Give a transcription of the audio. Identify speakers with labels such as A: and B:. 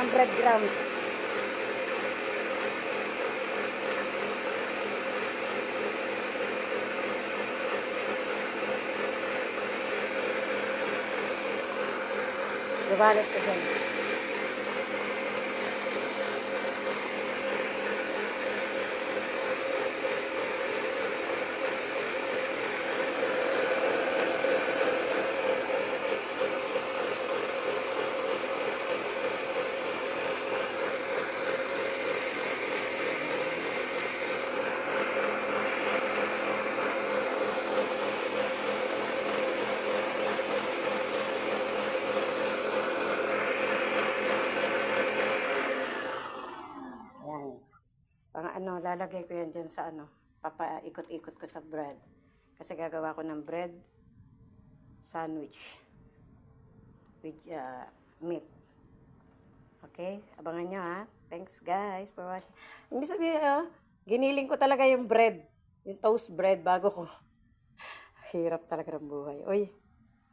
A: ng breadcrumbs. Ibalot ko dyan. Ayan. Pang ano, lalagay ko yan dyan sa ano, papaikot-ikot ko sa bread. Kasi gagawa ko ng bread sandwich with meat. Okay? Abangan nyo ha. Thanks guys for watching. Ibig sabihin giniling ko talaga yung bread. Yung toast bread bago ko. Hirap talaga ng buhay. Uy.